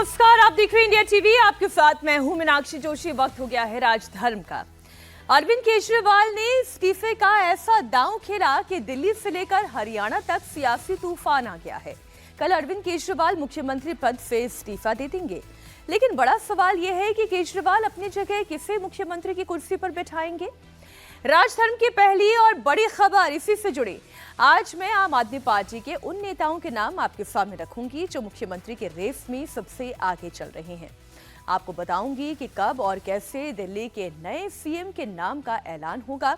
नमस्कार, आप देख रहे हैं इंडिया टीवी। आपके साथ मैं हूं मीनाक्षी जोशी। वक्त हो गया है राजधर्म का। अरविंद केजरीवाल ने इस्तीफे का ऐसा दांव खेला कि दिल्ली से लेकर हरियाणा तक सियासी तूफान आ गया है। कल अरविंद केजरीवाल मुख्यमंत्री पद से इस्तीफा दे देंगे, लेकिन बड़ा सवाल यह है कि केजरीवाल अपनी जगह किसे मुख्यमंत्री की कुर्सी पर बैठाएंगे। राजधर्म की पहली और बड़ी खबर इसी से जुड़ी। आज मैं आम आदमी पार्टी के उन नेताओं के नाम आपके सामने रखूंगी जो मुख्यमंत्री के रेस में सबसे आगे चल रहे हैं। आपको बताऊंगी कि कब और कैसे दिल्ली के नए सीएम के नाम का ऐलान होगा।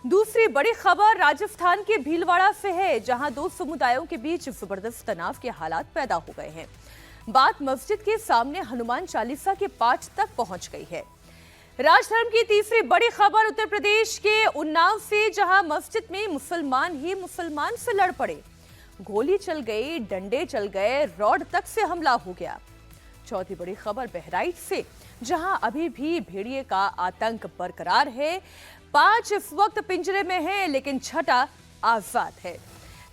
दूसरी बड़ी खबर राजस्थान के भीलवाड़ा से है, जहां दो समुदायों के बीच जबरदस्त तनाव के हालात पैदा हो गए हैं। बात मस्जिद के सामने हनुमान चालीसा के पाठ तक पहुंच गई है। राजधर्म की तीसरी बड़ी खबर उत्तर प्रदेश के उन्नाव से, जहां मस्जिद में मुसलमान ही मुसलमान से लड़ पड़े। गोली चल गई, डंडे चल गए, रॉड तक से हमला हो गया। चौथी बड़ी खबर बहराइच से, जहां अभी भी भेड़िए का आतंक बरकरार है। 5 इस वक्त पिंजरे में है, लेकिन छठा आजाद है।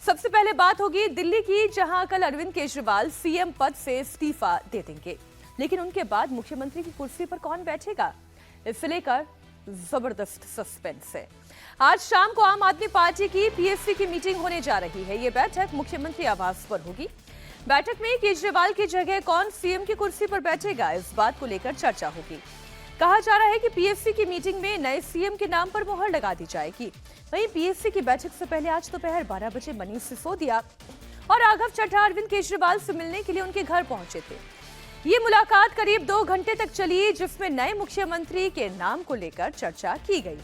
सबसे पहले बात होगी दिल्ली की, जहां कल अरविंद केजरीवाल सीएम पद से इस्तीफा दे देंगे, लेकिन उनके बाद मुख्यमंत्री की कुर्सी पर कौन बैठेगा, इसे लेकर जबरदस्त सस्पेंस है। आज शाम को आम आदमी पार्टी की पीएससी की मीटिंग होने जा रही है। ये बैठक मुख्यमंत्री आवास पर होगी। बैठक में केजरीवाल की जगह कौन सीएम की कुर्सी पर बैठेगा, इस बात को लेकर चर्चा होगी। कहा जा रहा है कि पीएससी की मीटिंग में नए सीएम के नाम पर मुहर लगा दी जाएगी। वहीं पीएससी की बैठक से पहले आज दोपहर 12 बजे मनीष सिसोदिया और राघव चड्ढा अरविंद केजरीवाल से मिलने के लिए उनके घर पहुंचे थे। ये मुलाकात करीब 2 घंटे तक चली, जिसमें नए मुख्यमंत्री के नाम को लेकर चर्चा की गई।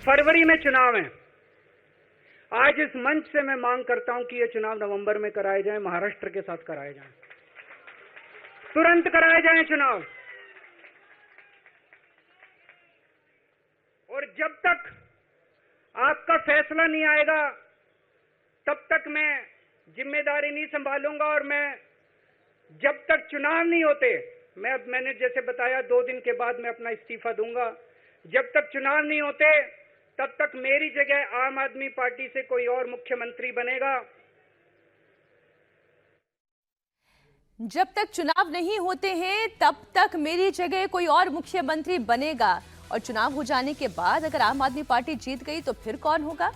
फरवरी में चुनाव है। आज इस मंच से मैं मांग करता हूं कि ये चुनाव नवंबर में कराए जाएं, महाराष्ट्र के साथ कराए जाएं, तुरंत कराए जाएं चुनाव। और जब तक आपका फैसला नहीं आएगा, तब तक मैं जिम्मेदारी नहीं संभालूंगा। और मैं जब तक चुनाव नहीं होते, मैंने जैसे बताया 2 दिन के बाद मैं अपना इस्तीफा दूंगा। जब तक चुनाव नहीं होते, तब तक मेरी जगह आम आदमी पार्टी से कोई और मुख्यमंत्री बनेगा। जब तक चुनाव नहीं होते हैं, तब तक मेरी जगह कोई और मुख्यमंत्री बनेगा। और चुनाव हो जाने के बाद अगर आम आदमी पार्टी जीत गई तो फिर कौन होगा?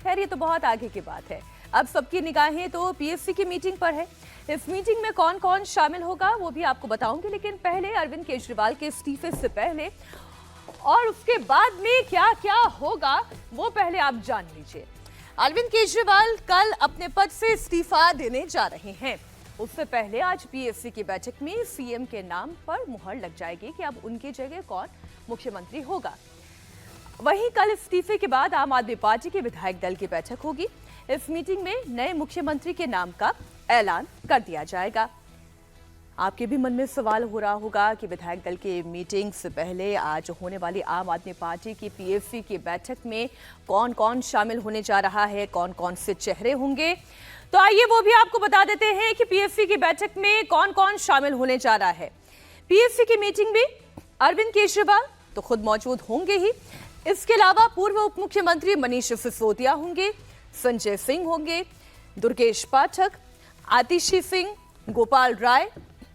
खैर, ये तो बहुत आगे की बात है। अब सबकी निगाहें तो पीएससी की मीटिंग पर है। इस मीटिंग में कौन कौन शामिल होगा वो भी आपको बताऊंगी, लेकिन पहले अरविंद केजरीवाल के इस्तीफे से पहले और उसके बाद में क्या क्या होगा वो पहले आप जान लीजिए। अरविंद केजरीवाल कल अपने पद से इस्तीफा देने जा रहे हैं। उससे पहले आज पीएससी की बैठक में सीएम के नाम पर मुहर लग जाएगी कि अब उनकी जगह कौन मुख्यमंत्री होगा। वहीं कल इस्तीफे के बाद आम आदमी पार्टी के विधायक दल की बैठक होगी। इस मीटिंग में नए मुख्यमंत्री के नाम का ऐलान कर दिया जाएगा। आपके भी मन में सवाल हो रहा होगा कि विधायक दल की मीटिंग से पहले आज होने वाली आम आदमी पार्टी की पीएससी की बैठक में कौन कौन शामिल होने जा रहा है, कौन कौन से चेहरे होंगे। तो आइए वो भी आपको बता देते हैं कि पीएससी की बैठक में कौन कौन शामिल होने जा रहा है। पीएससी की मीटिंग में अरविंद केजरीवाल तो खुद मौजूद होंगे ही। इसके अलावा पूर्व उप मुख्यमंत्री मनीष सिसोदिया होंगे, संजय सिंह होंगे, दुर्गेश पाठक, आतिशी सिंह, गोपाल राय,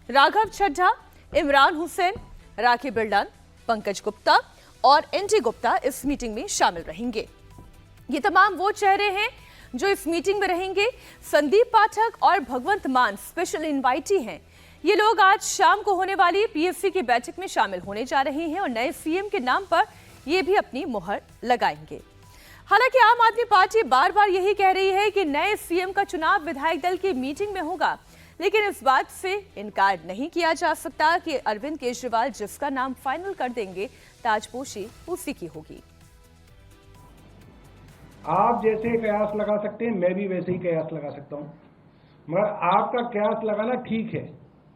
राघव चड्ढा, इमरान हुसैन, राखी बिरलान, पंकज गुप्ता और एनटी गुप्ता इस मीटिंग में शामिल रहेंगे। ये तमाम वो चेहरे हैं जो इस मीटिंग में रहेंगे। संदीप पाठक और भगवंत मान स्पेशल इनवाइटी हैं। ये लोग आज शाम को होने वाली पीएससी की बैठक में शामिल होने जा रहे हैं और नए सीएम के नाम पर ये भी अपनी मुहर लगाएंगे। हालांकि आम आदमी पार्टी बार बार यही कह रही है कि नए सीएम का चुनाव विधायक दल की मीटिंग में होगा, लेकिन इस बात से इनकार नहीं किया जा सकता कि अरविंद केजरीवाल जिसका नाम फाइनल कर देंगे, ताजपोशी उसी की होगी। आप जैसे कयास लगा सकते हैं, मैं भी वैसे ही कयास लगा सकता हूं, मगर आपका कयास लगाना ठीक है,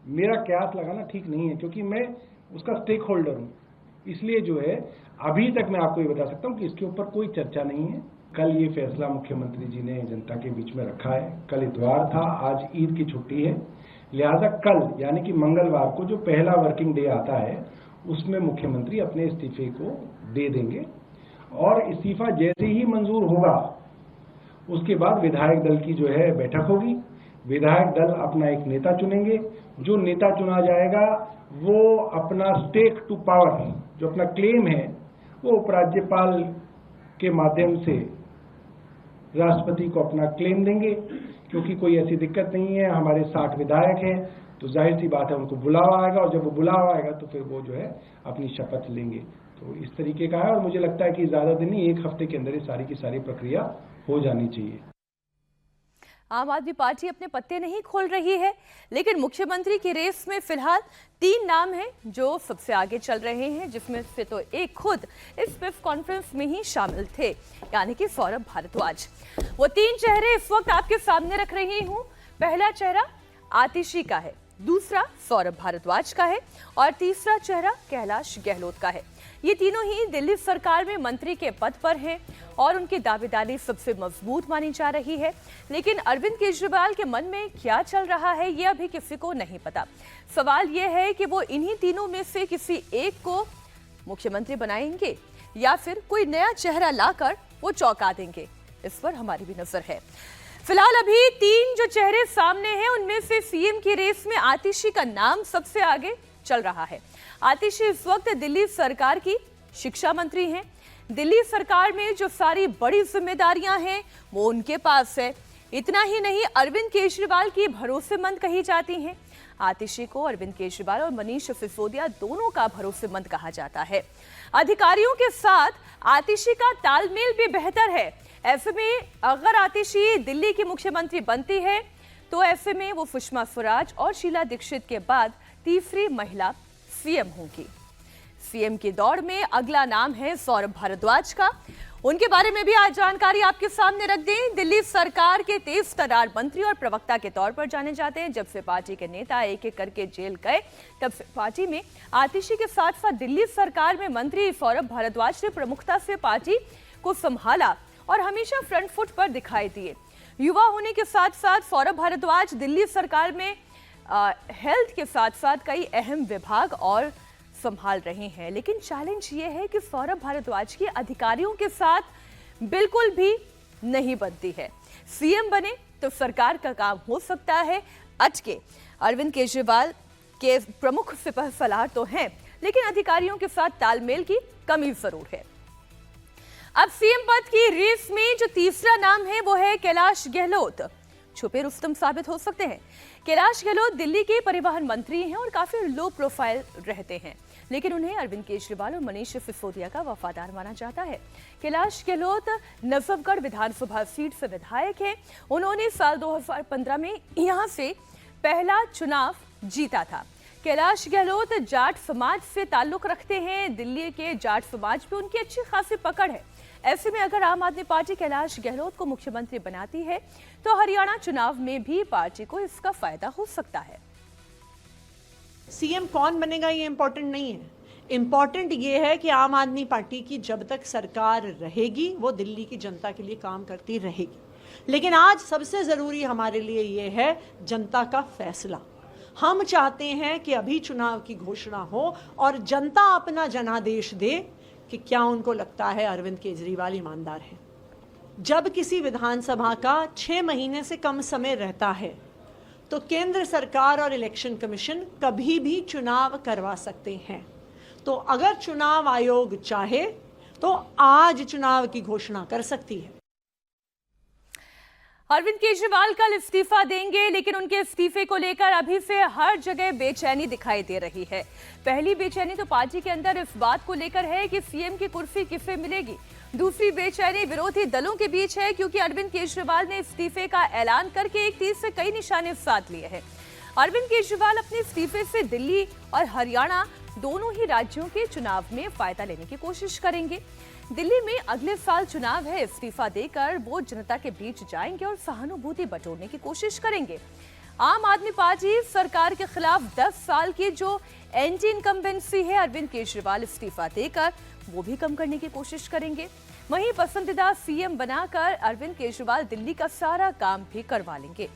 मेरा कयास लगाना ठीक नहीं है, क्योंकि मैं उसका स्टेक होल्डर हूं। इसलिए जो है अभी तक मैं आपको ये बता सकता हूं कि इसके ऊपर कोई चर्चा नहीं है। कल ये फैसला मुख्यमंत्री जी ने जनता के बीच में रखा है। कल इतवार था, आज ईद की छुट्टी है, लिहाजा कल यानी कि मंगलवार को जो पहला वर्किंग डे आता है उसमें मुख्यमंत्री अपने इस्तीफे को दे देंगे और इस्तीफा जैसे ही मंजूर होगा उसके बाद विधायक दल की जो है बैठक होगी। विधायक दल अपना एक नेता चुनेंगे। जो नेता चुना जाएगा वो अपना स्टेक टू पावर, जो अपना क्लेम है, वो उपराज्यपाल के माध्यम से राष्ट्रपति को अपना क्लेम देंगे। क्योंकि कोई ऐसी दिक्कत नहीं है, हमारे 60 विधायक हैं, तो जाहिर सी बात है उनको बुलावा आएगा, और जब वो बुलावा आएगा तो फिर वो जो है अपनी शपथ लेंगे। तो इस तरीके का है, और मुझे लगता है कि ज्यादा दिन नहीं, 1 हफ्ते के अंदर ये सारी की सारी प्रक्रिया हो जानी चाहिए। आम आदमी पार्टी अपने पत्ते नहीं खोल रही है, लेकिन मुख्यमंत्री की रेस में फिलहाल 3 नाम हैं जो सबसे आगे चल रहे हैं, जिसमें से तो एक खुद इस प्रेस कॉन्फ्रेंस में ही शामिल थे, यानी कि सौरभ भारद्वाज। वो 3 चेहरे इस वक्त आपके सामने रख रही हूं। पहला चेहरा आतिशी का है, दूसरा सौरभ भारद्वाज का है और तीसरा चेहरा कैलाश गहलोत का है। ये तीनों ही दिल्ली सरकार में मंत्री के पद पर हैं और उनकी दावेदारी सबसे मजबूत मानी जा रही है। लेकिन अरविंद केजरीवाल के मन में क्या चल रहा है, ये अभी किसी को नहीं पता। सवाल ये है कि वो इन्हीं तीनों में से किसी एक को मुख्यमंत्री बनाएंगे या फिर कोई नया चेहरा लाकर वो चौंका देंगे, इस पर हमारी भी नजर है। फिलहाल अभी 3 जो चेहरे सामने हैं, उनमें से सीएम की रेस में आतिशी का नाम सबसे आगे चल रहा है। आतिशी इस वक्त दिल्ली सरकार की शिक्षा मंत्री हैं। दिल्ली सरकार में जो सारी बड़ी जिम्मेदारियां हैं वो उनके पास है। इतना ही नहीं, अरविंद केजरीवाल की भरोसेमंद कही जाती हैं। आतिशी को अरविंद केजरीवाल और मनीष सिसोदिया दोनों का भरोसेमंद कहा जाता है। अधिकारियों के साथ आतिशी का तालमेल भी बेहतर है। ऐसे में अगर आतिशी दिल्ली की मुख्यमंत्री बनती है तो ऐसे में वो सुषमा स्वराज और शीला दीक्षित के बाद तीसरी महिला सीएम होंगी। सीएम की दौड़ में अगला नाम है सौरभ भारद्वाज का। उनके बारे में भी आज जानकारी आपके सामने रख दें। दिल्ली सरकार के तेज तर्रार मंत्री और प्रवक्ता के तौर पर जाने जाते हैं। जब से पार्टी के नेता एक एक करके जेल गए, तब से पार्टी में आतिशी के साथ साथ दिल्ली सरकार में मंत्री सौरभ भारद्वाज ने प्रमुखता से पार्टी को संभाला और हमेशा फ्रंट फुट पर दिखाई दिए। युवा होने के साथ साथ सौरभ भारद्वाज दिल्ली सरकार में हेल्थ के साथ साथ कई अहम विभाग और संभाल रहे हैं। लेकिन चैलेंज ये है कि सौरभ भारद्वाज की अधिकारियों के साथ बिल्कुल भी नहीं बनती है। सीएम बने तो सरकार का काम हो सकता है अटके। अरविंद केजरीवाल के प्रमुख सिपह सलार तो हैं, लेकिन अधिकारियों के साथ तालमेल की कमी जरूर है। अब सीएम पद की रेस में जो तीसरा नाम है वो है कैलाश गहलोत। छुपे रुस्तम साबित हो सकते हैं। कैलाश गहलोत दिल्ली के परिवहन मंत्री हैं और काफी लो प्रोफाइल रहते हैं, लेकिन उन्हें अरविंद केजरीवाल और मनीष सिसोदिया का वफादार माना जाता है। कैलाश गहलोत नजफगढ़ विधानसभा सीट से विधायक हैं। उन्होंने साल 2015 में यहां से पहला चुनाव जीता था। कैलाश गहलोत जाट समाज से ताल्लुक रखते हैं। दिल्ली के जाट समाज में उनकी अच्छी खासी पकड़ है। ऐसे में अगर आम आदमी पार्टी कैलाश गहलोत को मुख्यमंत्री बनाती है तो हरियाणा चुनाव में भी पार्टी को इसका फायदा हो सकता है। सीएम कौन बनेगा ये इंपॉर्टेंट नहीं है। इंपॉर्टेंट ये है कि आम आदमी पार्टी की जब तक सरकार रहेगी वो दिल्ली की जनता के लिए काम करती रहेगी। लेकिन आज सबसे जरूरी हमारे लिए ये है जनता का फैसला। हम चाहते हैं कि अभी चुनाव की घोषणा हो और जनता अपना जनादेश दे कि क्या उनको लगता है अरविंद केजरीवाल ईमानदार है। जब किसी विधानसभा का 6 महीने से कम समय रहता है तो केंद्र सरकार और इलेक्शन कमीशन कभी भी चुनाव करवा सकते हैं। तो अगर चुनाव आयोग चाहे तो आज चुनाव की घोषणा कर सकती है। अरविंद केजरीवाल कल इस्तीफा देंगे, लेकिन उनके इस्तीफे को लेकर अभी से हर जगह बेचैनी दिखाई दे रही है। पहली बेचैनी तो पार्टी के अंदर इस बात को लेकर है कि सीएम की कुर्सी किसे मिलेगी। दूसरी बेचैनी विरोधी दलों के बीच है, क्योंकि अरविंद केजरीवाल ने इस्तीफे का ऐलान करके एक तीर से कई निशाने साध लिए हैं। अरविंद केजरीवाल अपने इस्तीफे से दिल्ली और हरियाणा दोनों ही राज्यों के चुनाव में फायदा लेने की कोशिश करेंगे। दिल्ली में अगले साल चुनाव है। इस्तीफा देकर वो जनता के बीच जाएंगे और सहानुभूति बटोरने की कोशिश करेंगे। आम आदमी पार्टी सरकार के खिलाफ 10 साल की जो एंटी इनकम्बेंसी है, अरविंद केजरीवाल इस्तीफा देकर वो भी कम करने की कोशिश करेंगे। वहीं पसंदीदा सीएम बनाकर अरविंद केजरीवाल दिल्ली का सारा काम भी करवा लेंगे।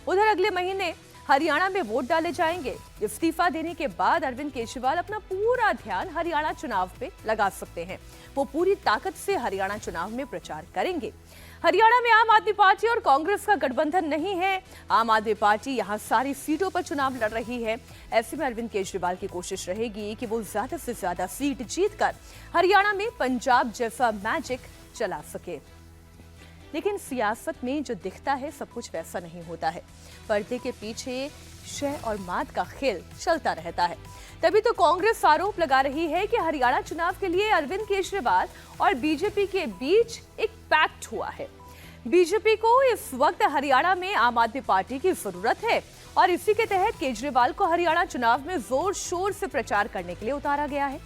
उधर अगले महीने हरियाणा में वोट डाले जाएंगे। इस्तीफा देने के बाद अरविंद केजरीवाल अपना पूरा ध्यान हरियाणा चुनाव पे लगा सकते हैं। वो पूरी ताकत से हरियाणा चुनाव में प्रचार करेंगे। हरियाणा में आम आदमी पार्टी और कांग्रेस का गठबंधन नहीं है। आम आदमी पार्टी यहां सारी सीटों पर चुनाव लड़ रही है। ऐसे में अरविंद केजरीवाल की कोशिश रहेगी कि वो ज्यादा से ज्यादा सीट जीतकर हरियाणा में पंजाब जैसा मैजिक चला सके। लेकिन सियासत में जो दिखता है सब कुछ वैसा नहीं होता है। पर्दे के पीछे शह और मात का खेल चलता रहता है। तभी तो कांग्रेस आरोप लगा रही है कि हरियाणा चुनाव के लिए अरविंद केजरीवाल और बीजेपी के बीच एक पैक्ट हुआ है। बीजेपी को इस वक्त हरियाणा में आम आदमी पार्टी की जरूरत है और इसी के तहत केजरीवाल को हरियाणा चुनाव में जोर शोर से प्रचार करने के लिए उतारा गया है,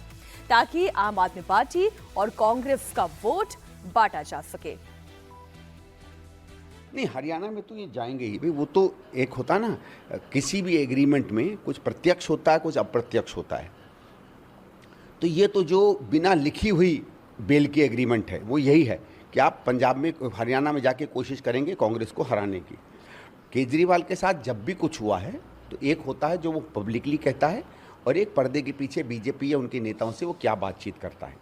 ताकि आम आदमी पार्टी और कांग्रेस का वोट बांटा जा सके। नहीं, हरियाणा में तो ये जाएंगे ही भाई। वो तो एक होता है ना, किसी भी एग्रीमेंट में कुछ प्रत्यक्ष होता है, कुछ अप्रत्यक्ष होता है। तो ये तो जो बिना लिखी हुई बेल की एग्रीमेंट है वो यही है कि आप पंजाब में, हरियाणा में जाके कोशिश करेंगे कांग्रेस को हराने की। केजरीवाल के साथ जब भी कुछ हुआ है तो एक होता है जो वो पब्लिकली कहता है और एक पर्दे के पीछे बीजेपी या उनके नेताओं से वो क्या बातचीत करता है।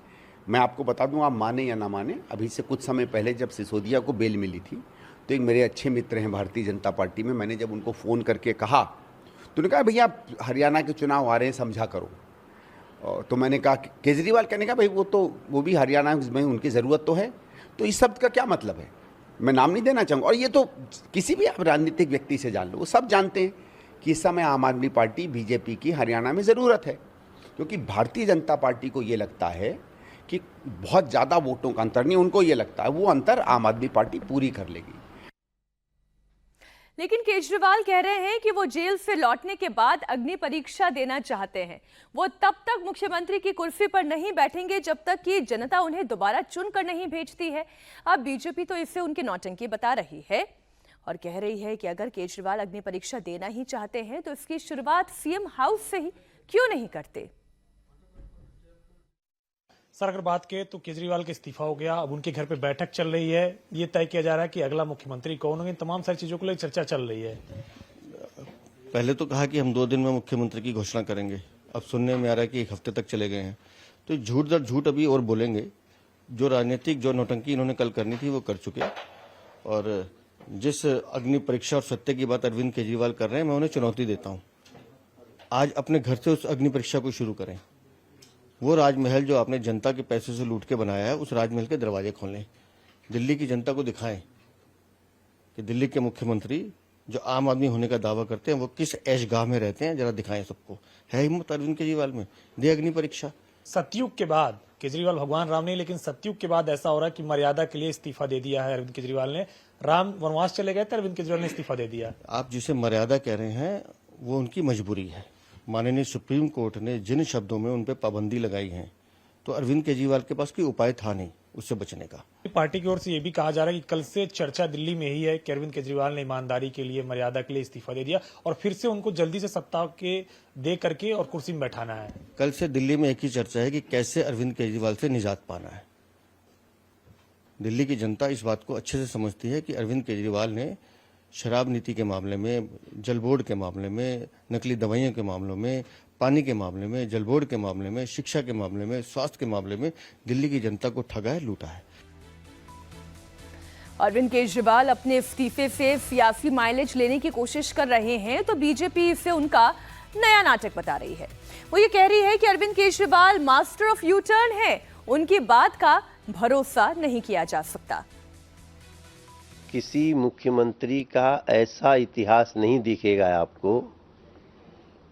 मैं आपको बता दूं, आप माने या ना माने, अभी से कुछ समय पहले जब सिसोदिया को बेल मिली थी तो एक मेरे अच्छे मित्र हैं भारतीय जनता पार्टी में, मैंने जब उनको फ़ोन करके कहा तो उन्होंने कहा भैया हरियाणा के चुनाव आ रहे हैं, समझा करो। तो मैंने कहा, केजरीवाल कहने का भाई वो भी हरियाणा में उनकी ज़रूरत तो है। तो इस शब्द का क्या मतलब है, मैं नाम नहीं देना चाहूँगा, और ये तो किसी भी आप राजनीतिक व्यक्ति से जान लो, वो सब जानते हैं कि इस समय आम आदमी पार्टी बीजेपी की हरियाणा में ज़रूरत है, क्योंकि भारतीय जनता पार्टी को ये लगता है कि बहुत ज़्यादा वोटों का अंतर नहीं, उनको ये लगता है वो अंतर आम आदमी पार्टी पूरी कर लेगी। लेकिन केजरीवाल कह रहे हैं कि वो जेल से लौटने के बाद अग्नि परीक्षा देना चाहते हैं। वो तब तक मुख्यमंत्री की कुर्सी पर नहीं बैठेंगे जब तक कि जनता उन्हें दोबारा चुनकर नहीं भेजती है। अब बीजेपी तो इसे उनकी नौटंकी बता रही है और कह रही है कि अगर केजरीवाल अग्नि परीक्षा देना ही चाहते हैं तो इसकी शुरुआत सीएम हाउस से ही क्यों नहीं करते। सर, अगर बात करें तो केजरीवाल का इस्तीफा हो गया, अब उनके घर पे बैठक चल रही है, ये तय किया जा रहा है कि अगला मुख्यमंत्री कौन होंगे। तमाम सारी चीजों को लेकर चर्चा चल रही है। पहले तो कहा कि हम 2 दिन में मुख्यमंत्री की घोषणा करेंगे, अब सुनने में आ रहा है कि 1 हफ्ते तक चले गए हैं। तो झूठ दर झूठ अभी और बोलेंगे। जो राजनीतिक जो नौटंकी इन्होंने कल करनी थी वो कर चुके, और जिस अग्नि परीक्षा और सत्य की बात अरविंद केजरीवाल कर रहे हैं, मैं उन्हें चुनौती देता हूँ, आज अपने घर से उस अग्नि परीक्षा को शुरू करें। वो राजमहल जो आपने जनता के पैसे से लूट के बनाया है, उस राजमहल के दरवाजे खोलें, दिल्ली की जनता को दिखाएं कि दिल्ली के मुख्यमंत्री जो आम आदमी होने का दावा करते हैं वो किस ऐशगाह में रहते हैं, जरा दिखाएं सबको। है हिम्मत अरविंद केजरीवाल में, दे अग्नि परीक्षा। सतयुग के बाद केजरीवाल भगवान राम नहीं, लेकिन सतयुग के बाद ऐसा हो रहा है कि मर्यादा के लिए इस्तीफा दे दिया है अरविंद केजरीवाल ने। राम वनवास चले गए थे, अरविंद केजरीवाल ने इस्तीफा दे दिया। आप जिसे मर्यादा कह रहे हैं वो उनकी मजबूरी है। माननीय सुप्रीम कोर्ट ने जिन शब्दों में उन पर पाबंदी लगाई है, तो अरविंद केजरीवाल के पास कोई उपाय था नहीं उससे बचने का। पार्टी की ओर से ये भी कहा जा रहा है कि कल से चर्चा दिल्ली में ही है कि अरविंद केजरीवाल ने ईमानदारी के लिए, मर्यादा के लिए इस्तीफा दे दिया और फिर से उनको जल्दी से सत्ता के दे करके और कुर्सी में बैठाना है। कल से दिल्ली में एक ही चर्चा है कि कैसे अरविंद केजरीवाल से निजात पाना है। दिल्ली की जनता इस बात को अच्छे से समझती है कि अरविंद केजरीवाल ने शराब नीति के मामले में, जल बोर्ड के मामले में, नकली दवाइयों के मामलों में, पानी के मामले में, जल बोर्ड के मामले में, शिक्षा के मामले में, स्वास्थ्य के मामले में दिल्ली की जनता को ठगा है, लूटा है। अरविंद केजरीवाल अपने इस्तीफे से सियासी माइलेज लेने की कोशिश कर रहे हैं तो बीजेपी इसे उनका नया नाटक बता रही है। वो ये कह रही है कि Arvind Kejriwal master of U turn है, उनकी बात का भरोसा नहीं किया जा सकता। किसी मुख्यमंत्री का ऐसा इतिहास नहीं दिखेगा आपको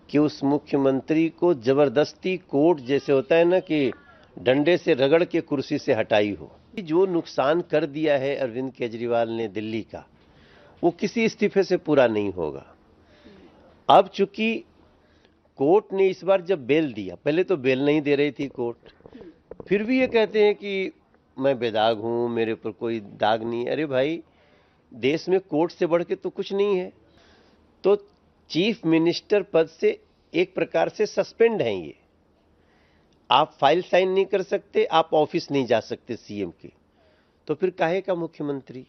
कि उस मुख्यमंत्री को जबरदस्ती कोर्ट, जैसे होता है ना कि डंडे से रगड़ के कुर्सी से हटाई हो। जो नुकसान कर दिया है अरविंद केजरीवाल ने दिल्ली का, वो किसी इस्तीफे से पूरा नहीं होगा। अब चूंकि कोर्ट ने इस बार जब बेल दिया, पहले तो बेल नहीं दे रही थी कोर्ट, फिर भी ये कहते हैं कि मैं बेदाग हूं, मेरे ऊपर कोई दाग नहीं। अरे भाई, देश में कोर्ट से बढ़ के तो कुछ नहीं है। तो चीफ मिनिस्टर पद से एक प्रकार से सस्पेंड हैं ये। आप फाइल साइन नहीं कर सकते, आप ऑफिस नहीं जा सकते सीएम के, तो फिर काहे का मुख्यमंत्री।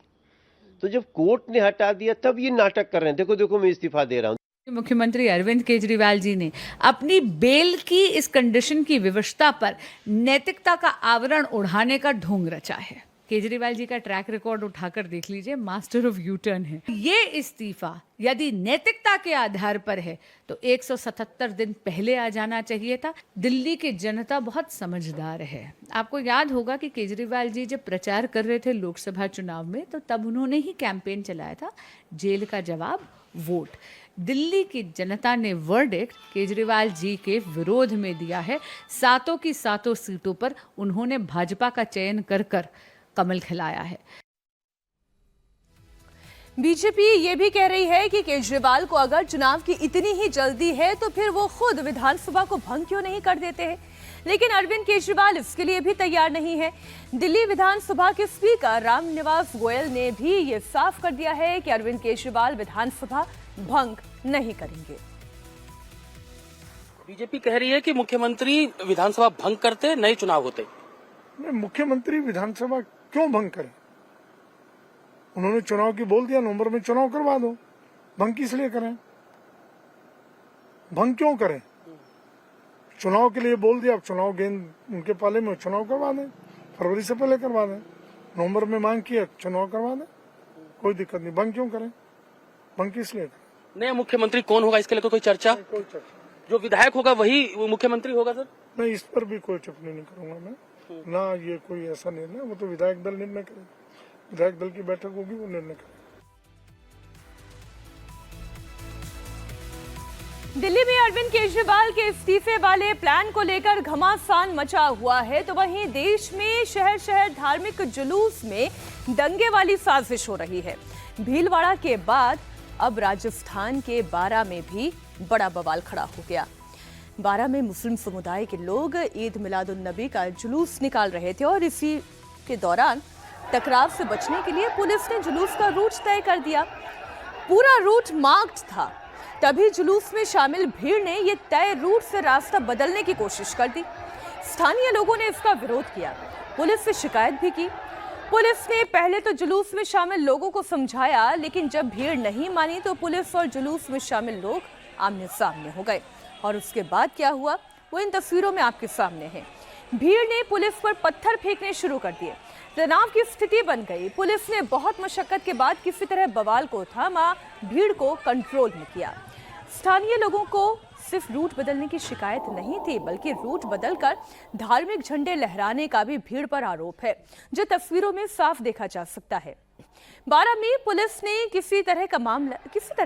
तो जब कोर्ट ने हटा दिया तब ये नाटक कर रहे हैं, देखो देखो मैं इस्तीफा दे रहा हूं। मुख्यमंत्री अरविंद केजरीवाल जी ने अपनी बेल की इस कंडीशन की विवशता पर नैतिकता का आवरण उड़ाने का ढोंग रचा है। केजरीवाल जी का ट्रैक रिकॉर्ड उठाकर देख लीजिए, मास्टर ऑफ यू टर्न है। ये इस्तीफा यदि नैतिकता के आधार पर है तो 177 दिन पहले आ जाना चाहिए था। दिल्ली की जनता बहुत समझदार है। आपको याद होगा कि केजरीवाल जी जब प्रचार कर रहे थे लोकसभा चुनाव में, तो तब उन्होंने ही कैंपेन चलाया था, जेल का जवाब वोट। दिल्ली की जनता ने वर्डिक्ट केजरीवाल जी के विरोध में दिया है। 7 की 7 सीटों पर उन्होंने भाजपा का चयन कर कर कमल खिलाया है। बीजेपी ये भी कह रही है कि केजरीवाल को अगर चुनाव की इतनी ही जल्दी है तो फिर वो खुद विधानसभा को भंग क्यों नहीं कर देते हैं। लेकिन अरविंद केजरीवाल इसके लिए भी तैयार नहीं है। दिल्ली विधानसभा के स्पीकर रामनिवास गोयल ने भी ये साफ कर दिया है कि अरविंद केजरीवाल विधानसभा भंग नहीं करेंगे। बीजेपी कह रही है कि मुख्यमंत्री विधानसभा भंग करते नए चुनाव होते। मुख्यमंत्री विधानसभा क्यों भंग करे? उन्होंने चुनाव की बोल दिया, नवंबर में चुनाव करवा दो। भंग किस लिए करें? भंग क्यों करें? चुनाव के लिए बोल दिया, अब चुनाव गेंद उनके पाले में, चुनाव करवा दें, फरवरी से पहले करवा दें। नवंबर में मांग किया, चुनाव करवा दें, कोई दिक्कत नहीं। भंग क्यों करें? भंग किस लिए करें? नया मुख्यमंत्री कौन होगा इसके लिए कोई चर्चा? कोई चर्चा। जो विधायक होगा वही मुख्यमंत्री होगा सर? नहीं, इस पर भी कोई टिप्पणी नहीं करूंगा मैं। ना ये कोई ऐसा निर्णय, वो तो विधायक दल निर्णय करेगा। विधायक दल की बैठक होगी, वो निर्णय करेगा। दिल्ली में अरविंद केजरीवाल के इस्तीफे वाले प्लान को लेकर घमासान मचा हुआ है, तो वहीं देश में शहर शहर धार्मिक जुलूस में दंगे वाली साजिश हो रही है। भीलवाड़ा के बाद अब राजस्थान के बारा में भी बड़ा बवाल खड़ा हो गया। बारा में मुस्लिम समुदाय के लोग ईद मिलाद उन नबी का जुलूस निकाल रहे थे और इसी के दौरान टकराव से बचने के लिए पुलिस ने जुलूस का रूट तय कर दिया। पूरा रूट मार्क्ड था, तभी जुलूस में शामिल भीड़ ने ये तय रूट से रास्ता बदलने की कोशिश कर दी। स्थानीय लोगों ने इसका विरोध किया, पुलिस से शिकायत भी की। पुलिस ने पहले तो जुलूस में शामिल लोगों को समझाया, लेकिन जब भीड़ नहीं मानी तो पुलिस और जुलूस में शामिल लोग आमने सामने हो गए। और उसके बाद क्या हुआ वो इन तस्वीरों में आपके सामने है। भीड़ ने पुलिस पर पत्थर फेंकने शुरू कर दिए, तनाव की स्थिति बन गई। पुलिस ने बहुत मशक्कत के बाद किसी तरह बवाल को थामा, भीड़ को कंट्रोल में किया। स्थानीय लोगों को सिर्फ रूट बदलने की शिकायत नहीं थी, बल्कि रूट बदलकर धार्मिक झंडे लहराने का भी भीड़ पर आरोप है, जो तस्वीरों में साफ देखा जा सकता है। बारा में पुलिस ने किसी तरह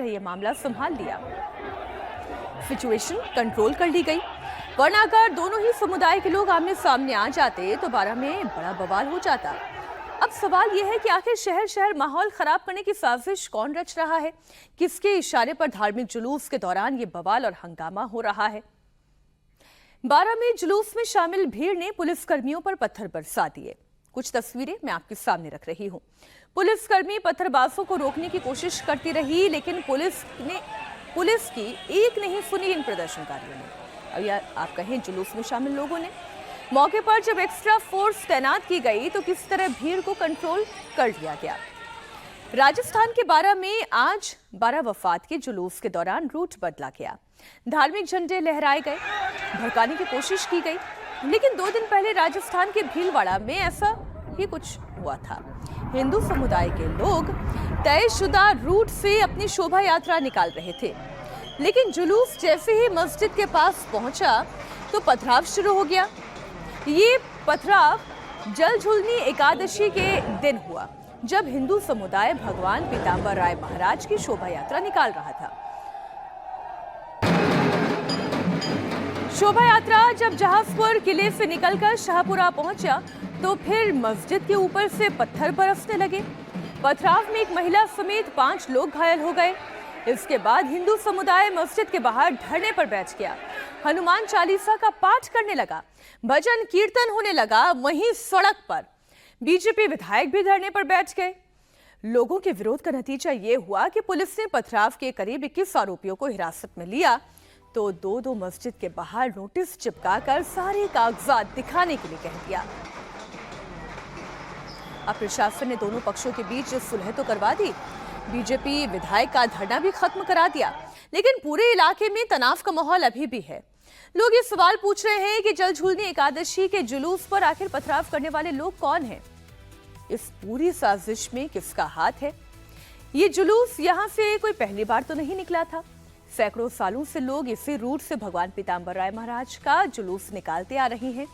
यह मामला संभाल लिया, सिचुएशन कंट्रोल कर ली गई। वरना अगर दोनों ही समुदाय के लोग आमने सामने आ जाते तो बारा में बड़ा बवाल हो जाता। अब सवाल यह है कि आखिर शहर शहर माहौल खराब करने की साजिश कौन रच रहा है? किसके इशारे पर धार्मिक जुलूस के दौरान ये बवाल और हंगामा हो रहा है? बारा में जुलूस में शामिल भीड़ ने पुलिसकर्मियों पर पत्थर बरसा दिए। कुछ तस्वीरें मैं आपके सामने रख रही हूं। पुलिसकर्मी पत्थरबाजों को रोकने की कोशिश करती रही, लेकिन पुलिस की एक नहीं सुनी इन प्रदर्शनकारियों ने, और या आप कहें जुलूस में शामिल लोगों ने। मौके पर जब एक्स्ट्रा फोर्स तैनात की गई तो किस तरह भीड़ को कंट्रोल कर लिया गया। राजस्थान के बारा में आज बारा वफात के जुलूस के दौरान रूट बदला गया, धार्मिक झंडे लहराए गए, भड़काने की कोशिश की गई। लेकिन 2 दिन पहले राजस्थान के भीलवाड़ा में ऐसा ही कुछ हुआ था। हिंदू समुदाय के लोग तयशुदा रूट से अपनी शोभा यात्रा निकाल रहे थे, लेकिन जुलूस जैसे ही मस्जिद के पास पहुंचा तो पथराव शुरू हो गया। ये पथराव जल झूलनी एकादशी के दिन हुआ, जब हिंदू समुदाय भगवान पीताम्बर राय महाराज की शोभा यात्रा निकाल रहा था। शोभा यात्रा जब जहाजपुर किले से निकलकर शाहपुरा पहुंचा तो फिर मस्जिद के ऊपर से पत्थर बरसने लगे। पथराव में एक महिला समेत 5 लोग घायल हो गए। इसके बाद हिंदू समुदाय मस्जिद के बाहर धरने पर बैठ गया, हनुमान चालीसा का पाठ करने लगा, भजन कीर्तन होने लगा। वहीं सड़क पर बीजेपी विधायक भी धरने पर बैठ गए। लोगों के विरोध का नतीजा ये हुआ कि पुलिस ने पथराव के करीब 21 आरोपियों को हिरासत में लिया, तो 2-2 मस्जिद के बाहर नोटिस चिपकाकर सारे कागजात दिखाने के लिए कह दिया। अब प्रशासन ने दोनों पक्षों के बीच सुलह तो करवा दी, बीजेपी विधायक का धरना भी खत्म करा दिया, लेकिन पूरे इलाके में तनाव का माहौल अभी भी है। लोग ये सवाल पूछ रहे हैं कि जल झूलनी एकादशी के जुलूस पर आखिर पथराव करने वाले लोग कौन हैं? इस पूरी साजिश में किसका हाथ है? ये जुलूस यहाँ से कोई पहली बार तो नहीं निकला था। सैकड़ों सालों से लोग इसी रूट से भगवान पीताम्बर राय महाराज का जुलूस निकालते आ रहे हैं।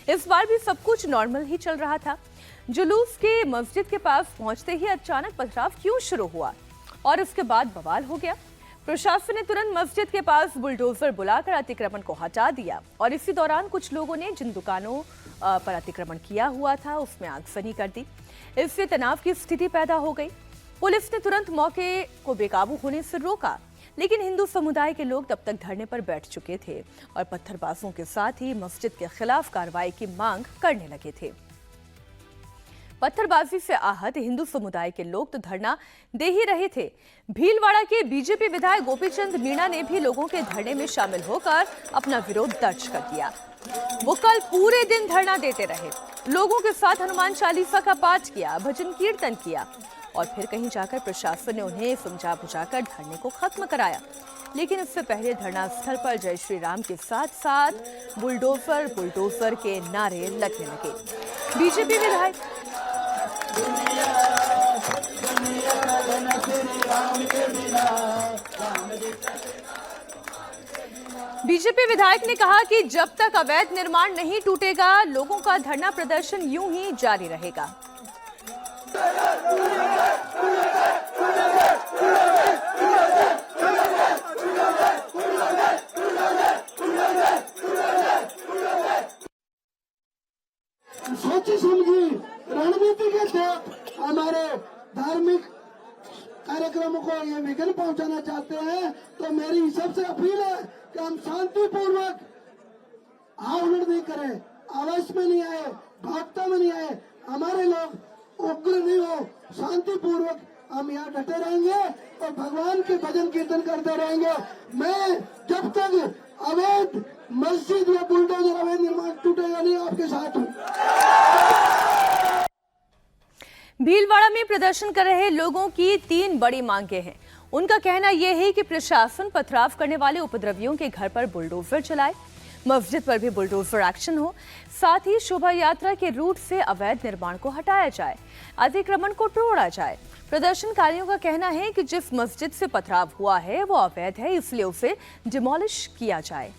इस बार भी सब कुछ नॉर्मल ही चल रहा था। जुलूस के मस्जिद के पास पहुंचते ही अचानक पथराव क्यों शुरू हुआ और उसके बाद बवाल हो गया। प्रशासन ने तुरंत मस्जिद के पास बुलडोजर बुलाकर अतिक्रमण को हटा दिया और इसी दौरान कुछ लोगों ने जिन दुकानों पर अतिक्रमण किया हुआ था उसमें आगजनी कर दी। इससे तनाव की स्थिति पैदा हो गई। पुलिस ने तुरंत मौके को बेकाबू होने से रोका, लेकिन हिंदू समुदाय के लोग तब तक धरने पर बैठ चुके थे और पत्थरबाजों के साथ ही मस्जिद के खिलाफ कार्रवाई की मांग करने लगे थे। पत्थरबाजी से आहत हिंदू समुदाय के लोग तो धरना दे ही रहे थे। भीलवाड़ा के बीजेपी विधायक गोपीचंद मीणा ने भी लोगों के धरने में शामिल होकर अपना विरोध दर्ज कर दिया। वो कल पूरे दिन धरना देते रहे, लोगों के साथ हनुमान चालीसा का पाठ किया, भजन कीर्तन किया और फिर कहीं जाकर प्रशासन ने उन्हें समझा बुझाकर धरने को खत्म कराया। लेकिन इससे पहले धरना स्थल पर जय श्री राम के साथ साथ बुलडोजर के नारे लगने लगे। बीजेपी विधायक ने कहा कि जब तक अवैध निर्माण नहीं टूटेगा, लोगों का धरना प्रदर्शन यूं ही जारी रहेगा। सोची समझी रणनीति के तहत हमारे धार्मिक कार्यक्रमों को ये विघ्न पहुंचाना चाहते हैं, तो मेरी सबसे अपील है कि हम शांतिपूर्वक आंदोलन नहीं करें, आवेश में नहीं आए, भागता में नहीं आए, हमारे लोग उग्र नहीं हो, शांतिपूर्वक हम यहाँ डटे रहेंगे और भगवान के भजन कीर्तन करते रहेंगे। मैं जब तक अवैध मस्जिद या बुलडोजर अवैध निर्माण टूटेगा नहीं, आपके साथ हूँ। भीलवाड़ा में प्रदर्शन कर रहे लोगों की 3 बड़ी मांगे हैं। उनका कहना यह है कि प्रशासन पथराव करने वाले उपद्रवियों के घर पर बुलडोजर चलाए, मस्जिद पर भी बुलडोजर एक्शन हो, साथ ही शोभा यात्रा के रूट से अवैध निर्माण को हटाया जाए, अतिक्रमण को तोड़ा जाए। प्रदर्शनकारियों का कहना है कि जिस मस्जिद से पथराव हुआ है वो अवैध है, इसलिए उसे डिमोलिश किया जाए।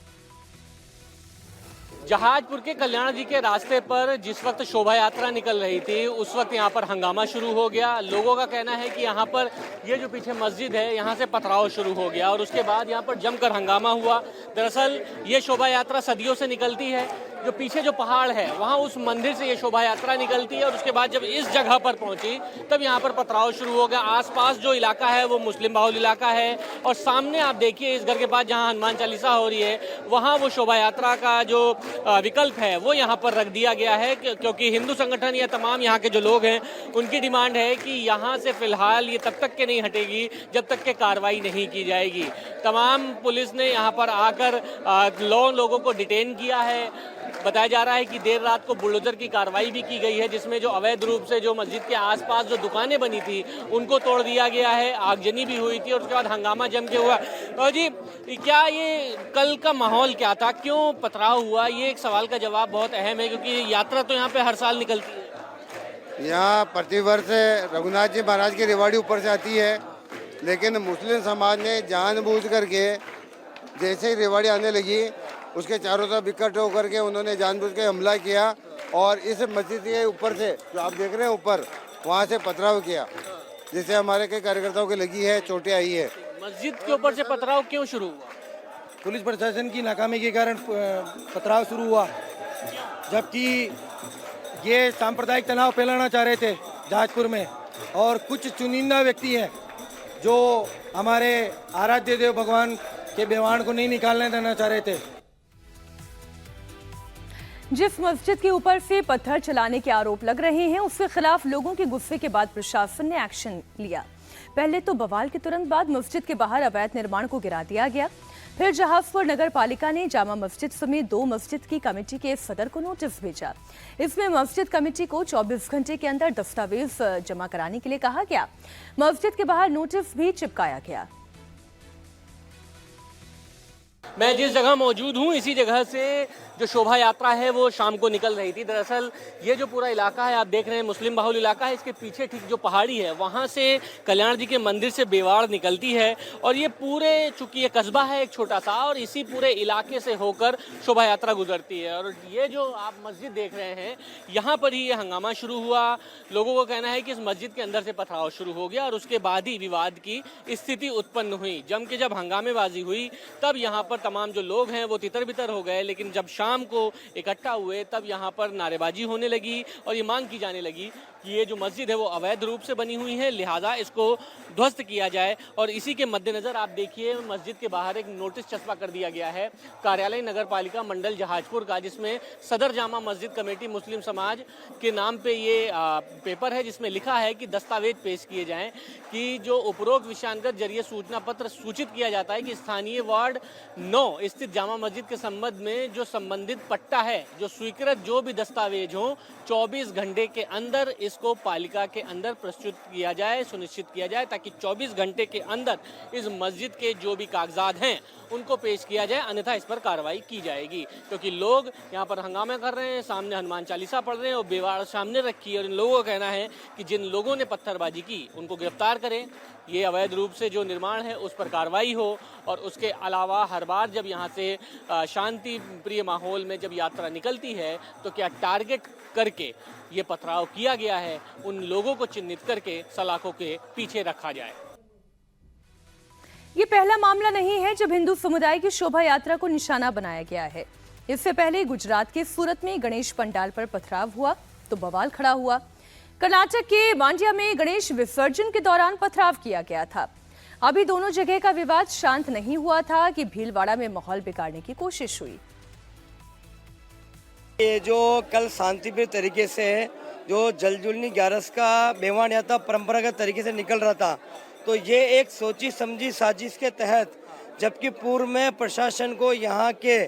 जहाजपुर के कल्याण जी के रास्ते पर जिस वक्त शोभा यात्रा निकल रही थी उस वक्त यहाँ पर हंगामा शुरू हो गया। लोगों का कहना है कि यहाँ पर ये जो पीछे मस्जिद है यहाँ से पथराव शुरू हो गया और उसके बाद यहाँ पर जमकर हंगामा हुआ। दरअसल ये शोभा यात्रा सदियों से निकलती है, जो पीछे जो पहाड़ है वहाँ उस मंदिर से ये शोभा यात्रा निकलती है और उसके बाद जब इस जगह पर पहुंची तब यहाँ पर पथराव शुरू हो गया। आसपास जो इलाका है वो मुस्लिम बाहुल इलाका है और सामने आप देखिए इस घर के पास जहाँ हनुमान चालीसा हो रही है वहाँ वो शोभा यात्रा का जो विकल्प है वो यहाँ पर रख दिया गया है, क्योंकि हिंदू संगठन या तमाम यहाँ के जो लोग हैं उनकी डिमांड है कि यहाँ से फिलहाल ये तब तक के नहीं हटेगी जब तक के कार्रवाई नहीं की जाएगी। तमाम पुलिस ने यहाँ पर आकर लोगों को डिटेन किया है। बताया जा रहा है कि देर रात को बुलडोजर की कार्रवाई भी की गई है, जिसमें जो अवैध रूप से जो मस्जिद के आसपास जो दुकानें बनी थी उनको तोड़ दिया गया है, आगजनी भी हुई थी और उसके बाद हंगामा जम के हुआ। और जी क्या ये कल का माहौल क्या था, क्यों पथराव हुआ, ये एक सवाल का जवाब बहुत अहम है, क्योंकि यात्रा तो यहाँ पे हर साल निकलती है। यहाँ प्रतिवर्ष रघुनाथ जी महाराज की रेवाड़ी ऊपर से आती है, लेकिन मुस्लिम समाज ने जानबूझ करके जैसे ही रेवाड़ी आने लगी उसके चारों तरफ इकट्ठे होकर के उन्होंने जानबूझ के हमला किया और इस मस्जिद के ऊपर से जो आप देख रहे हैं ऊपर वहाँ से पथराव किया, जिससे हमारे कई कार्यकर्ताओं की लगी है, चोटें आई है। मस्जिद के ऊपर से पथराव क्यों शुरू हुआ? पुलिस प्रशासन की नाकामी के कारण पथराव शुरू हुआ, जबकि ये सांप्रदायिक तनाव फैलाना चाह रहे थे जहाजपुर में और कुछ चुनिंदा व्यक्ति हैं जो हमारे आराध्य देव भगवान के बेवाण को नहीं निकालने देना चाह रहे थे। जिस मस्जिद के ऊपर से पत्थर चलाने के आरोप लग रहे हैं उसके खिलाफ लोगों के गुस्से के बाद प्रशासन ने एक्शन लिया। पहले तो बवाल के तुरंत बाद मस्जिद के बाहर अवैध निर्माण को गिरा दिया गया, फिर जहाजपुर नगर पालिका ने जामा मस्जिद समेत 2 मस्जिद की कमेटी के सदर को नोटिस भेजा। इसमें मस्जिद कमेटी को 24 घंटे के अंदर दस्तावेज जमा कराने के लिए कहा गया। मस्जिद के बाहर नोटिस भी चिपकाया गया। मैं जिस जगह मौजूद हूँ इसी जगह से जो शोभा यात्रा है वो शाम को निकल रही थी। दरअसल ये जो पूरा इलाका है आप देख रहे हैं मुस्लिम बाहुल इलाका है, इसके पीछे ठीक जो पहाड़ी है वहाँ से कल्याण जी के मंदिर से बेवाड़ निकलती है और ये पूरे, चूंकि ये कस्बा है एक छोटा सा, और इसी पूरे इलाके से होकर शोभा यात्रा गुजरती है। और ये जो आप मस्जिद देख रहे हैं यहाँ पर ही ये हंगामा शुरू हुआ। लोगों का कहना है कि इस मस्जिद के अंदर से पथराव शुरू हो गया और उसके बाद ही विवाद की स्थिति उत्पन्न हुई। जम के जब हंगामेबाजी हुई तब यहाँ पर तमाम जो लोग हैं वो तितर बितर हो गए, लेकिन जब शाम को इकट्ठा हुए तब यहाँ पर नारेबाजी होने लगी और ये मांग की जाने लगी कि ये जो मस्जिद है वो अवैध रूप से बनी हुई है, लिहाजा इसको ध्वस्त किया जाए। और इसी के मद्देनजर आप देखिए मस्जिद के बाहर एक नोटिस चस्पा कर दिया गया है कार्यालय नगर पालिका मंडल जहाजपुर का, जिसमें सदर जामा मस्जिद कमेटी मुस्लिम समाज के नाम पे ये पेपर है जिसमें लिखा है कि दस्तावेज पेश किए जाएं कि जो उपरोक्त विषयांगत जरिए सूचना पत्र सूचित किया जाता है कि स्थानीय वार्ड 9 स्थित जामा मस्जिद के संबंध में जो संबंधित पट्टा है, जो स्वीकृत जो भी दस्तावेज हो 24 घंटे के अंदर इसको पालिका के अंदर प्रस्तुत किया जाए, सुनिश्चित किया जाए, ताकि 24 घंटे के अंदर इस मस्जिद के जो भी कागजात हैं उनको पेश किया जाए, अन्यथा इस पर कार्रवाई की जाएगी। क्योंकि लोग यहाँ पर हंगामे कर रहे हैं, सामने हनुमान चालीसा पढ़ रहे हैं और बेवाड़ सामने रखी है और इन लोगों का कहना है कि जिन लोगों ने पत्थरबाजी की उनको गिरफ्तार करें, ये अवैध रूप से जो निर्माण है उस पर कार्रवाई हो। और उसके अलावा हर बार जब यहाँ से शांति प्रिय माहौल में जब यात्रा निकलती है तो क्या टारगेट करके ये पथराव किया गया है, उन लोगों को चिन्हित करके सलाखों के पीछे रखा जाए। ये पहला मामला नहीं है जब हिंदू समुदाय की शोभा यात्रा को निशाना बनाया गया है। इससे पहले गुजरात के सूरत में गणेश पंडाल पर पथराव हुआ तो बवाल खड़ा हुआ। कर्नाटक के मांड्या में गणेश विसर्जन के दौरान पथराव किया गया था। अभी दोनों जगह का विवाद शांत नहीं हुआ था कि भीलवाड़ा में माहौल बिगाड़ने की कोशिश हुई। ये जो कल शांतिप्रिय तरीके से जो जलजुलनी 11 का बेवान यात्रा परंपरागत तरीके से निकल रहा था, तो ये एक सोची समझी साजिश के तहत, जबकि पूर्व में प्रशासन को यहाँ के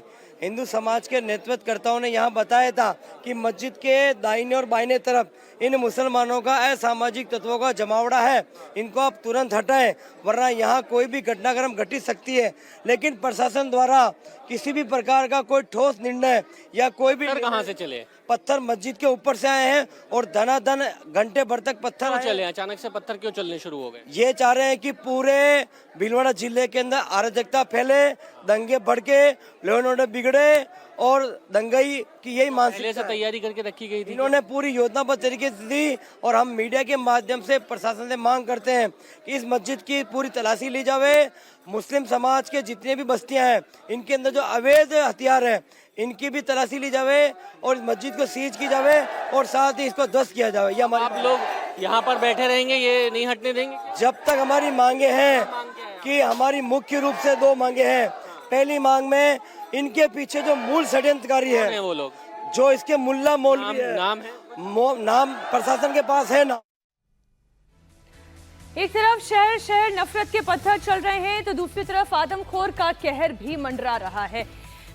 हिंदू समाज के नेतृत्वकर्ताओं ने यहाँ बताया था कि मस्जिद के दाहिने और बाइने तरफ इन मुसलमानों का असामाजिक तत्वों का जमावड़ा है, इनको आप तुरंत हटाएं वरना यहाँ कोई भी घटनाक्रम घटित सकती है। लेकिन प्रशासन द्वारा किसी भी प्रकार का कोई ठोस निर्णय या कोई भी कहाँ से चले? पत्थर मस्जिद के ऊपर से आए हैं और धनाधन घंटे भर तक पत्थर चले। अचानक से पत्थर क्यों चलने शुरू हो गए? ये चाह रहे हैं कि पूरे भीलवाड़ा जिले के अंदर अराजकता फैले, दंगे भड़के, लॉ एंड ऑर्डर बिगड़े और दंगाई की यही मानसिकता से तैयारी करके रखी गई थी। इन्होंने पूरी योजनाबद्ध तरीके से दी और हम मीडिया के माध्यम से प्रशासन से मांग करते हैं कि इस मस्जिद की पूरी तलाशी ली जाए। मुस्लिम समाज के जितने भी बस्तियां हैं इनके अंदर जो अवैध हथियार है इनकी भी तलाशी ली जाए और इस मस्जिद को सीज की जाए और साथ ही इसको ध्वस्त किया जाए। ये हमारे आप लोग यहाँ पर बैठे रहेंगे, ये नहीं हटने देंगे जब तक हमारी मांगे हैं कि हमारी मुख्य रूप से 2 मांगे हैं। पहली मांग में इनके पीछे जो मूल षड्यंत्रकारी है वो लोग जो इसके मुल्ला मौलवी है, नाम प्रशासन के पास है ना। एक तरफ शहर शहर नफरत के पत्थर चल रहे हैं तो दूसरी तरफ आदमखोर का कहर भी मंडरा रहा है।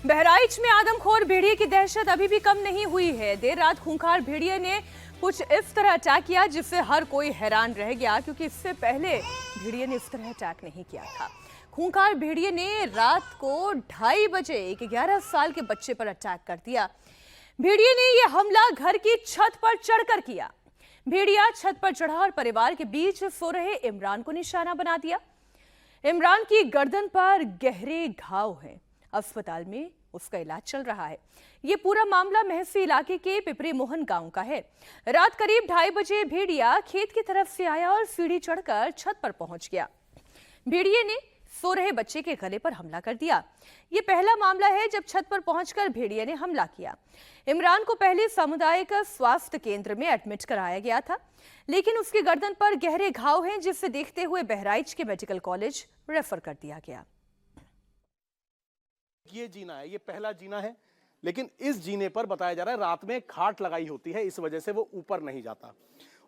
बहराइच में आदमखोर भेड़िए की दहशत अभी भी कम नहीं हुई है। देर रात खूंखार भेड़िए ने कुछ इस तरह अटैक किया जिससे हर कोई हैरान रह गया, क्योंकि इससे पहले भेड़िए ने इस तरह अटैक नहीं किया था। खूंखार भेड़िए ने रात को 2:30 बजे एक 11 साल के बच्चे पर अटैक कर दिया। भेड़िए ने यह हमला घर की छत पर चढ़कर किया। भेड़िया छत पर चढ़ा और परिवार के बीच सो रहे इमरान को निशाना बना दिया। इमरान की गर्दन पर गहरे घाव हैं। अस्पताल में उसका इलाज चल रहा है। ये पूरा मामला महसी इलाके के पिपरी मोहन गांव का है। रात करीब 2:30 बजे भेड़िया खेत की तरफ से आया और सीढ़ी चढ़कर छत पर पहुंच गया। भेड़िए ने सो रहे बच्चे के गले पर हमला कर दिया। ये पहला मामला है जब छत पर पहुंचकर भेड़िए ने हमला किया। इमरान को पहले सामुदायिक स्वास्थ्य केंद्र में एडमिट कराया गया था, लेकिन उसकी गर्दन पर गहरे घाव हैं, जिससे देखते हुए बहराइच के मेडिकल कॉलेज रेफर कर दिया गया। ये जीना है, ये पहला जीना है, लेकिन इस जीने पर बताया जा रहा है रात में खाट लगाई होती है, इस वजह से वो ऊपर नहीं जाता।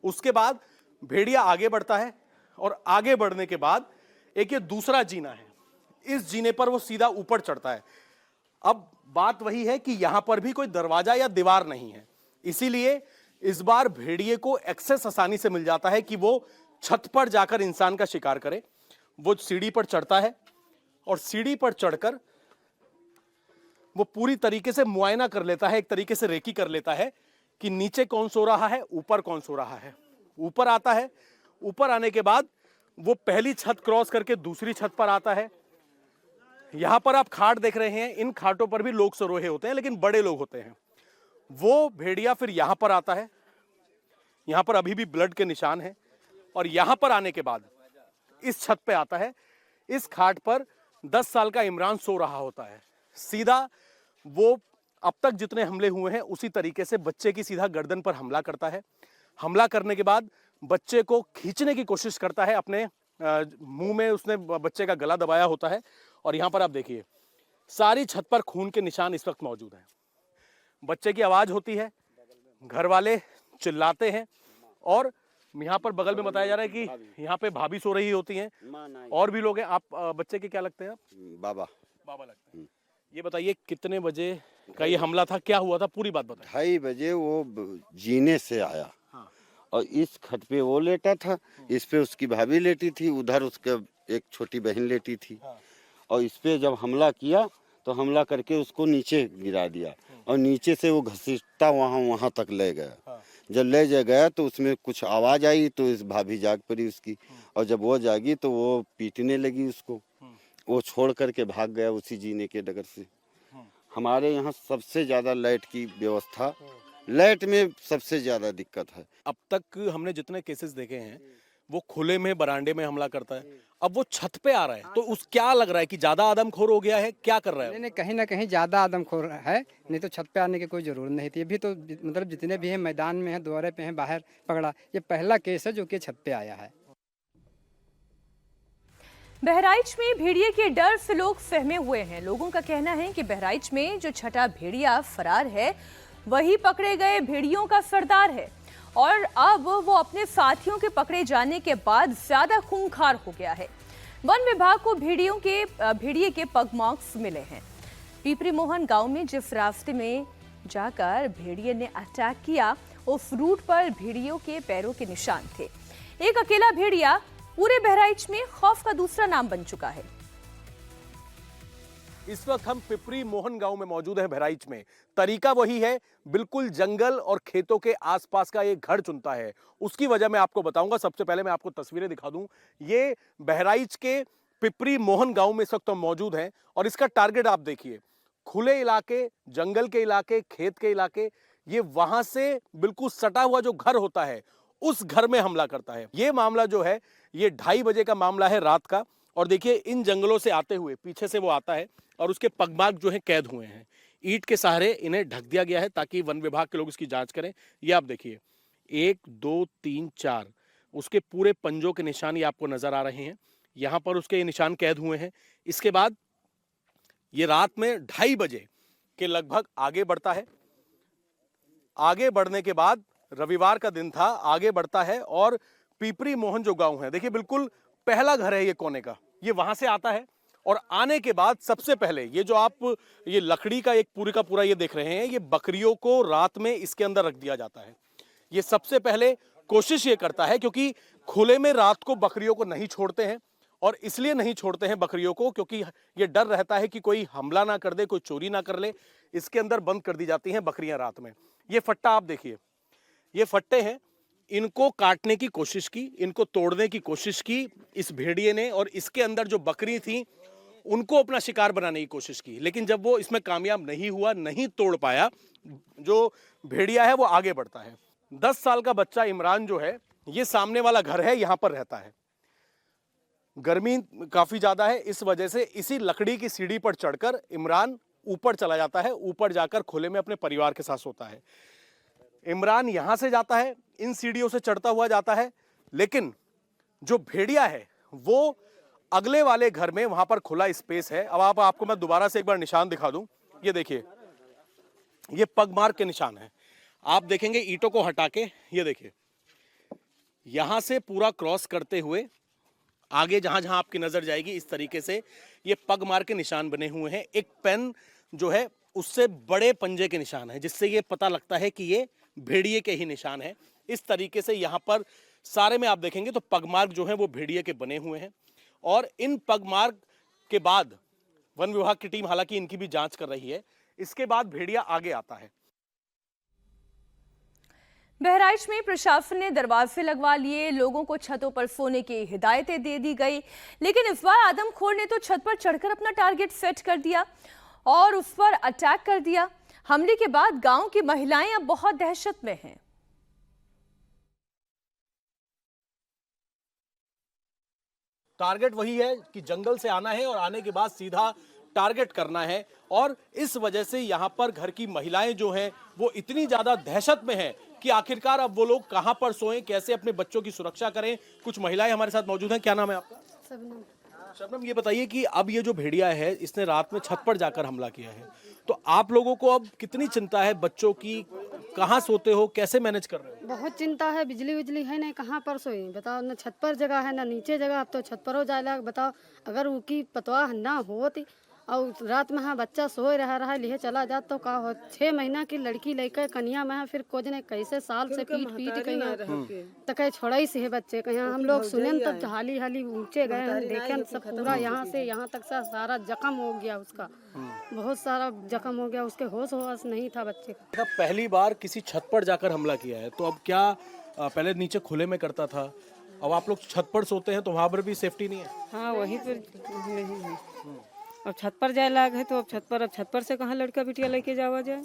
उसके बाद भेड़िया आगे बढ़ता है और आगे बढ़ने के बाद एक ये दूसरा जीना है, इस जीने पर वो सीधा ऊपर चढ़ता है। अब बात वही है कि यहां पर भी कोई दरवाजा या दीवार नहीं है, इसीलिए इस बार भेड़िए को एक्सेस आसानी से मिल जाता है कि वो छत पर जाकर इंसान का शिकार करे। वो सीढ़ी पर चढ़ता है और सीढ़ी पर चढ़कर वो पूरी तरीके से मुआयना कर लेता है, एक तरीके से रेकी कर लेता है कि नीचे कौन सो रहा है, ऊपर कौन सो रहा है। ऊपर आता है, ऊपर आने के बाद वो पहली छत क्रॉस करके दूसरी छत पर आता है। यहां पर आप खाट देख रहे हैं, इन खाटों पर भी लोग सरोहे होते हैं, लेकिन बड़े लोग होते हैं। वो भेड़िया फिर यहां पर आता है, यहां पर अभी भी ब्लड के निशान हैं, और यहां पर आने के बाद इस छत पे आता है। इस खाट पर 10 साल का इमरान सो रहा होता है। सीधा वो अब तक जितने हमले हुए हैं उसी तरीके से बच्चे की सीधा गर्दन पर हमला करता है। हमला करने के बाद बच्चे को खींचने की कोशिश करता है, अपने मुंह में उसने बच्चे का गला दबाया होता है। और यहां पर आप देखिए सारी छत पर खून के निशान इस वक्त मौजूद हैं। बच्चे की आवाज होती है, घर वाले चिल्लाते हैं, और यहाँ पर बगल में बताया जा रहा है कि यहाँ पे भाभी सो रही होती हैं, और भी लोग हैं। आप बच्चे के क्या लगते हैं? आप बाबा लगते हैं। ये बताइए कितने बजे का ये हमला था, क्या हुआ था, पूरी बात बताइए। 2:30 बजे वो जीने से आया। हाँ। और इस खट पे वो लेटा था, इस पे उसकी भाभी लेटी थी, उधर उसके एक छोटी बहन लेटी थी। हाँ। और इस पे जब हमला किया तो हमला करके उसको नीचे गिरा दिया, और नीचे से वो घसीटता वहां तक ले गया। हाँ। जब ले गया तो उसमें कुछ आवाज आई तो इस भाभी जाग पड़ी उसकी, और जब वो जागी तो वो पीटने लगी उसको। वो छोड़ करके भाग गया उसी जीने के डगर से। हमारे यहाँ सबसे ज्यादा लाइट की व्यवस्था, लाइट में सबसे ज्यादा दिक्कत है। अब तक हमने जितने केसेस देखे हैं वो खुले में बरांडे में हमला करता है, अब वो छत पे आ रहा है, तो उस क्या लग रहा है कि ज्यादा आदमखोर हो गया है, क्या कर रहा है? नहीं, कहीं ना कहीं ज्यादा आदमखोर है, नहीं तो छत पे आने की कोई जरूरत नहीं थी। अभी तो मतलब जितने भी हैं मैदान में हैं, दौरे पे हैं, बाहर पकड़ा। ये पहला केस है जो कि छत पे आया है। बहराइच में भेड़िए के डर से लोग सहमे हुए हैं। लोगों का कहना है कि बहराइच में जो छठा भेड़िया फरार है वही पकड़े गए भेड़ियों का सरदार है, और अब वो अपने साथियों के पकड़े जाने के बाद ज्यादा खूंखार हो गया है। वन विभाग को भेड़िए के पग मार्क्स मिले हैं। पीपरी मोहन गांव में जिस रास्ते में जाकर भेड़िए ने अटैक किया उस रूट पर भेड़ियों के पैरों के निशान थे। एक अकेला भेड़िया पूरे बहराइच में खौफ का दूसरा नाम बन चुका है। इस वक्त हम पिपरी मोहन गांव में मौजूद हैं बहराइच में। तरीका वही है, बिल्कुल जंगल और खेतों के आसपास का एक घर चुनता है। उसकी वजह मैं आपको बताऊंगा। सबसे पहले मैं आपको तस्वीरें दिखा दूं। ये बहराइच के पिपरी मोहन गांव में इस वक्त हम मौजूद हैं, और इसका टारगेट आप देखिए, खुले इलाके, जंगल के इलाके, खेत के इलाके, ये वहां से बिल्कुल सटा हुआ जो घर होता है उस घर में हमला करता है। ये मामला जो है ये 2:30 बजे का मामला है, रात का। और देखिए इन जंगलों से आते हुए पीछे से वो आता है, और उसके पगमार्क जो है कैद हुए हैं। ईंट के सहारे इन्हें ढक दिया गया है ताकि वन विभाग के लोग इसकी जांच करें। ये आप देखिए 1 2 3 4 उसके पूरे पंजों के निशान ये आपको नजर आ रहे हैं। यहां पर उसके ये निशान कैद हुए हैं। इसके बाद ये रात में 2:30 बजे के लगभग आगे बढ़ता है। आगे बढ़ने के बाद रविवार का दिन था, आगे बढ़ता है और पीपरी मोहन जो गांव है, देखिए बिल्कुल पहला घर है ये कोने का, ये वहां से आता है। और आने के बाद सबसे पहले ये जो आप ये लकड़ी का एक पूरी का पूरा ये देख रहे हैं, ये बकरियों को रात में इसके अंदर रख दिया जाता है। ये सबसे पहले कोशिश ये करता है, क्योंकि खुले में रात को बकरियों को नहीं छोड़ते हैं, और इसलिए नहीं छोड़ते हैं बकरियों को क्योंकि ये डर रहता है कि कोई हमला ना कर दे, कोई चोरी ना कर ले। इसके अंदर बंद कर दी जाती हैं बकरियां रात में। ये फट्टा आप देखिए, ये फट्टे हैं, इनको काटने की कोशिश की, इनको तोड़ने की कोशिश की इस भेड़िए ने, और इसके अंदर जो बकरी थी उनको अपना शिकार बनाने की कोशिश की। लेकिन जब वो इसमें कामयाब नहीं हुआ, नहीं तोड़ पाया, जो भेड़िया है वो आगे बढ़ता है। 10 साल का बच्चा इमरान जो है, ये सामने वाला घर है, यहां पर रहता है। गर्मी काफी ज्यादा है, इस वजह से इसी लकड़ी की सीढ़ी पर चढ़कर इमरान ऊपर चला जाता है। ऊपर जाकर खुले में अपने परिवार के साथ सोता है। इमरान यहां से जाता है, इन सीढ़ियों से चढ़ता हुआ जाता है, लेकिन जो भेड़िया है वो अगले वाले घर में, वहां पर खुला स्पेस है। अब आपको मैं दोबारा से एक बार निशान दिखा दूं। ये देखिए, ये पगमार्क के निशान है। आप देखेंगे ईंटों को हटा के, ये देखिए यहां से पूरा क्रॉस करते हुए आगे जहां जहां आपकी नजर जाएगी, इस तरीके से ये पगमार्क के निशान बने हुए हैं। एक पेन जो है उससे बड़े पंजे के निशान है, जिससे ये पता लगता है कि ये भेड़िए के ही निशान है। इस तरीके से यहां पर सारे में आप देखेंगे तो पगमार्क जो है वो भेड़िए के बने हुए हैं। और इन पगमार्क के बाद वन विभाग की टीम हालांकि इनकी भी जांच कर रही है। इसके बाद भेड़िया आगे आता है। बहराइच में प्रशासन ने दरवाजे लगवा लिए, लोगों को छतों पर सोने की हिदायतें दे दी गई, लेकिन इस बार आदमखोर ने तो छत पर चढ़कर अपना टारगेट सेट कर दिया और उस पर अटैक कर दिया। हमले के बाद गांव की महिलाएं अब बहुत दहशत में हैं। टारगेट वही है कि जंगल से आना है और आने के बाद सीधा टारगेट करना है, और इस वजह से यहाँ पर घर की महिलाएं जो हैं वो इतनी ज्यादा दहशत में हैं कि आखिरकार अब वो लोग कहां पर सोएं, कैसे अपने बच्चों की सुरक्षा करें। कुछ महिलाएं हमारे साथ मौजूद हैं। क्या नाम है आपका? शबनम, ये बताइए कि अब ये जो भेड़िया है इसने रात में छत पर जाकर हमला किया है, तो आप लोगों को अब कितनी चिंता है बच्चों की? कहाँ सोते हो, कैसे मैनेज कर रहे हो? बहुत चिंता है, बिजली है नहीं, कहाँ पर सोए बताओ, न छत पर जगह है ना नीचे जगह। अब तो छत पर हो जाएगा बताओ, अगर उनकी पतवाह ना होती और रात में हाँ बच्चा सोए रहा लिए चला जाता तो का हो। 6 महीना की लड़की लेकर कन्या में फिर कोज ने कैसे साल से पीट कहीं तो कहीं छोड़ा ही से बच्चे कहीं हम लोग सुने तब हाली ऊंचे गए हम देखे सब पूरा यहाँ से यहाँ तक सारा जख्म हो गया उसका, बहुत सारा जख्म हो गया, उसके होश नहीं था बच्चे का। पहली बार किसी छत पर जाकर हमला किया है, तो अब क्या पहले नीचे खुले में करता था, अब आप लोग छत पर सोते हैं तो वहाँ पर भी सेफ्टी नहीं है? हाँ वही पर नहीं है, अब छत पर जाए लाग है तो अब छत पर से कहाँ लड़का बिटिया लेके जावा जाए।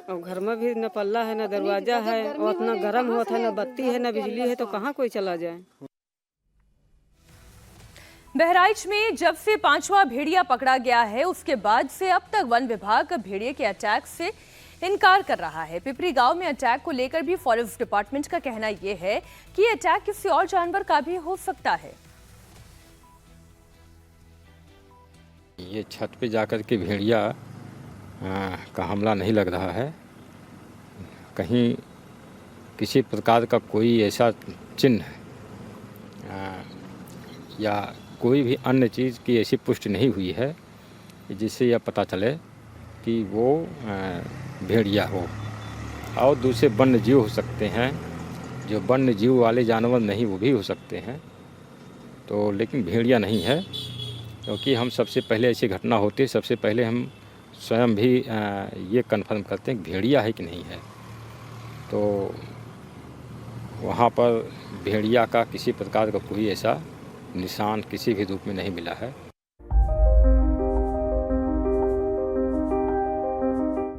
और घर में भी न पल्ला है न दरवाजा है और इतना गर्म होता है, न बत्ती है न बिजली है, तो कहाँ कोई चला जाए। बहराइच में जब से 5वां भेड़िया पकड़ा गया है उसके बाद से अब तक वन विभाग भेड़िए के अटैक से इनकार कर रहा है। पिपरी गांव में अटैक को लेकर भी फॉरेस्ट डिपार्टमेंट का कहना यह है कि ये अटैक किसी और जानवर का भी हो सकता है। ये छत पे जाकर के भेड़िया का हमला नहीं लग रहा है, कहीं किसी प्रकार का कोई ऐसा चिन्ह या कोई भी अन्य चीज़ की ऐसी पुष्टि नहीं हुई है जिससे यह पता चले कि वो भेड़िया हो। और दूसरे वन्य जीव हो सकते हैं, जो वन्य जीव वाले जानवर नहीं वो भी हो सकते हैं, तो लेकिन भेड़िया नहीं है, क्योंकि हम सबसे पहले ऐसी घटना होती है सबसे पहले हम स्वयं भी ये कन्फर्म करते हैं कि भेड़िया है कि नहीं है। तो वहाँ पर भेड़िया का किसी प्रकार का कोई ऐसा निशान किसी भी रूप में नहीं मिला है।